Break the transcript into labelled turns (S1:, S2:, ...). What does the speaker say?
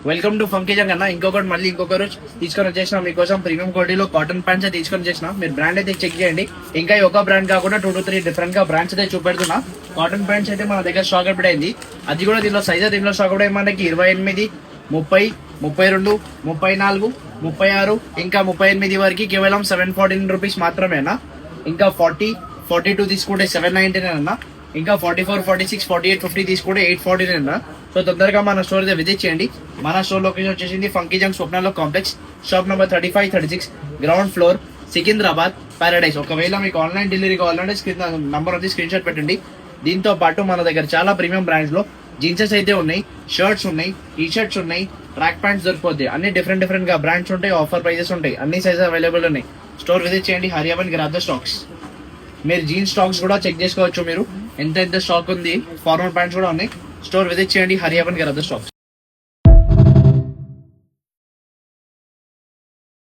S1: Welcome to funky Jung అన్న. ఇంకొక రోజు తీసుకొని వచ్చేసిన మీకోసం ప్రీమియం క్వాలిటీలో కాటన్ ప్యాంట్స్ అయితే తీసుకొని వచ్చేసిన. మీరు బ్రాండ్ అయితే చెక్ చేయండి. ఇంకా ఈ ఒక బ్రాండ్ కాకుండా 2 to 3 డిఫరెంట్ గా బ్రాండ్స్ అయితే చూపెడుతున్నా. కాటన్ ప్యాంట్స్ అయితే మన దగ్గర స్టాక్ అప్డేట్ అయింది. అది కూడా దీనిలో సైజ్ అయితే దీనిలో స్టాక్ అప్డేట్ మనకి 28, 30, 32, 34, 36 ఇంకా 38 వరకు కేవలం 714 రూపీస్ మాత్రమేనా. ఇంకా 40, 42 తీసుకుంటే 799 అన్న. ఇంకా 44, 46, 48, 50 తీసుకుంటే 849 అన్న. సో తొందరగా మన స్టోర్ అయితే విజిట్ చేయండి. మన స్టోర్ లొకేషన్ వచ్చేసింది ఫంకీ జంగ్ స్వప్నలో complex, shop number 35, 36, ground floor, Secunderabad, paradise. ఒకవేళ మీకు ఆన్లైన్ డెలివరీ కావాలంటే స్క్రీన్ నంబర్ వచ్చి స్క్రీన్ షాట్ పెట్టండి. దీంతో పాటు మన దగ్గర చాలా ప్రీమియం బ్రాండ్స్ లో జీన్సెస్ అయితే ఉన్నాయి, షర్ట్స్ ఉన్నాయి, టీ షర్ట్స్ ఉన్నాయి, ట్రాక్ ప్యాంట్స్ దొరికిపోతాయి. అన్ని డిఫరెంట్ గా బ్రాండ్స్ ఉంటాయి, ఆఫర్ ప్రైజెస్ ఉంటాయి, అన్ని సైజెస్ అవైలబుల్ ఉన్నాయి. స్టోర్ విజిట్ చేయండి. Hari up and grab the stocks. మీరు జీన్స్ స్టాక్స్ కూడా చెక్ చేసుకోవచ్చు. మీరు ఎంత స్టాక్ ఉంది, ఫార్మల్ ప్యాంట్స్ కూడా ఉన్నాయి. స్టోర్ విజిట్ చేయండి. Hari up and grab the stocks.